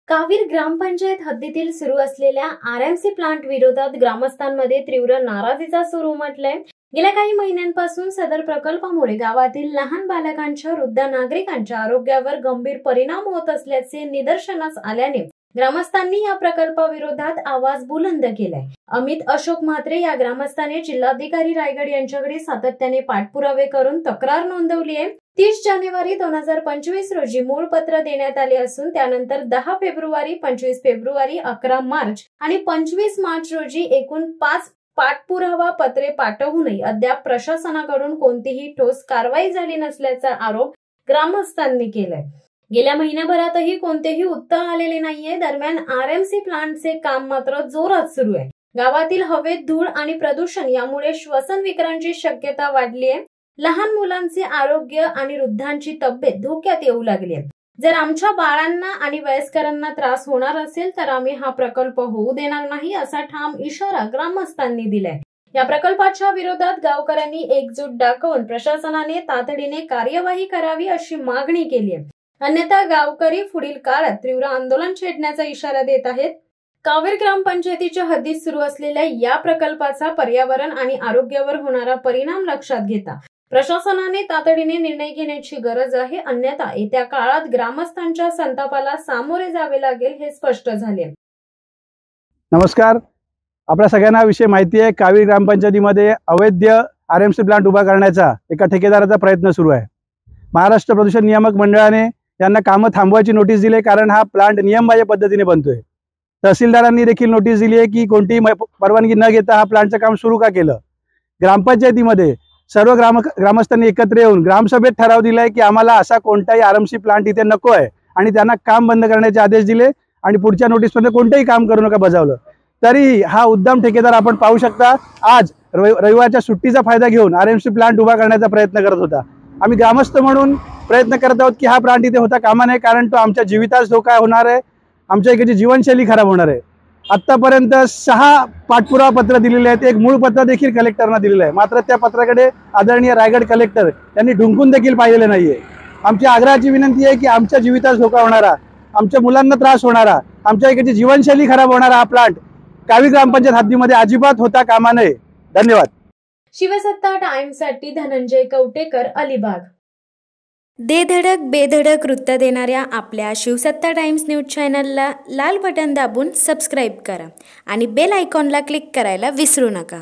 कावीर ग्रामपंचायत हद्दीतील सुरू असलेल्या आरएमसी प्लांट विरोधात ग्रामस्थांमध्ये तीव्र नाराजीचा सूर उमटलाय। गेल्या काही महिन्यांपासून सदर प्रकल्पामुळे गावातील लहान बालकांच्या वृद्ध नागरिकांच्या आरोग्यावर गंभीर परिणाम होत असल्याचे निदर्शनास आल्याने ग्रामस्थांनी या प्रकल्पाविरोधात आवाज बुलंद केलाय। अमित अशोक म्हात्रे या ग्रामस्थांनी जिल्हाधिकारी रायगड यांच्याकडे सातत्याने पाठपुरावे करून तक्रार नोंदवली आहे। 30 जानेवारी 2025 रोजी मूळ पत्र देण्यात आले असून त्यानंतर 10 फेब्रुवारी, 25 फेब्रुवारी, 11 मार्च आणि 25 मार्च रोजी एकूण 5 पाठपुरावा पत्रे पाठवूनही अद्याप प्रशासनाकडून कोणतीही ठोस कारवाई झाली नसल्याचा आरोप ग्रामस्थांनी केलाय। गेल्या महिन्याभरातही कोणतेही उत्तर आलेले नाहीये। दरम्यान आरएमसी प्लांटचे काम मात्र जोरात सुरू आहे। गावातील हवेत धूळ आणि प्रदूषण यामुळे श्वसन विकारांची शक्यता वाढली आहे। लहान मुलांचे आरोग्य आणि वृद्धांची तब्येत धोक्यात येऊ लागली आहे। जर आमच्या बाळांना आणि वयस्करांना त्रास होणार असेल तर आम्ही हा प्रकल्प होऊ देणार नाही, असा ठाम इशारा ग्रामस्थांनी दिलाय। या प्रकल्पाच्या विरोधात गावकऱ्यांनी एकजूट दाखवून प्रशासनाने तातडीने कार्यवाही करावी अशी मागणी केली आहे। अन्यथा गावकरी पुढील काळात तीव्र आंदोलन छेडण्याचा इशारा देत आहेत। कावीर ग्रामपंचायतीच्या हद्दीत सुरू असलेल्या या प्रकल्पाचा पर्यावरण आणि आरोग्यावर होणारा परिणाम लक्षात घेता प्रशासनाने तातडीने निर्णय घेण्याची गरज आहे, अन्यथा येत्या काळात ग्रामस्थांच्या संतापाला सामोरे जावे लागेल हे स्पष्ट झाले। नमस्कार, आपल्या सगळ्यांना विषय माहिती आहे। कावीर ग्रामपंचायतीमध्ये अवैध आरएमसी प्लांट उभा करण्याचा एका ठेकेदाराचा प्रयत्न सुरू आहे। महाराष्ट्र प्रदूषण नियामक मंडळाने यांना कामं थांबवायची नोटीस दिली, कारण हा प्लांट नियमबाह्य पद्धतीने बनतोय। तहसीलदारांनी देखील नोटीस दिली आहे की कोणतीही परवानगी न घेता हा प्लांटचं काम सुरू का केलं। ग्रामपंचायतीमध्ये सर्व ग्रामस्थांनी एकत्र येऊन ग्रामसभेत ठराव दिलाय की आम्हाला असा कोणताही आरएमसी प्लांट इथे नको आहे आणि त्यांना काम बंद करण्याचे आदेश दिले आणि पुढच्या नोटीसमध्ये कोणतेही काम करू नका बजावलं। तरीही हा उद्दाम ठेकेदार आपण पाहू शकता आज रविवारच्या सुट्टीचा फायदा घेऊन आरएमसी प्लांट उभा करण्याचा प्रयत्न करत होता। आम्ही ग्रामस्थ म्हणून प्रयत्न करत आहोत की हा प्लांट इथे होता कामा नये, कारण तो आमच्या जीवितास धोका होणार आहे, आमच्या इकडची जीवनशैली खराब होणार आहे। आतापर्यंत 6 पाठपुरावा पत्र दिलेले आहेत, एक मूळ पत्र देखील कलेक्टरना दिलेलं आहे, मात्र त्या पत्राकडे आदरणीय रायगड कलेक्टर यांनी ढुंकून देखील पाहिलेले नाहीये। आमची आग्रहाची विनंती आहे की आमच्या जीवितास धोका होणारा, आमच्या मुलांना त्रास होणारा, आमच्या इकडची जीवनशैली खराब होणारा हा प्लांट कावीर ग्रामपंचायत हद्दीमध्ये अजिबात होता कामा नये। धन्यवाद। शिवसत्ता टाइम्ससाठी धनंजय कवटेकर, अलिबाग। दे धडक बेधडक वृत्त देणाऱ्या आपल्या शिवसत्ता टाइम्स न्यूज चॅनलला लाल बटन दाबून सबस्क्राईब करा आणि बेल आयकॉनला क्लिक करायला विसरू नका।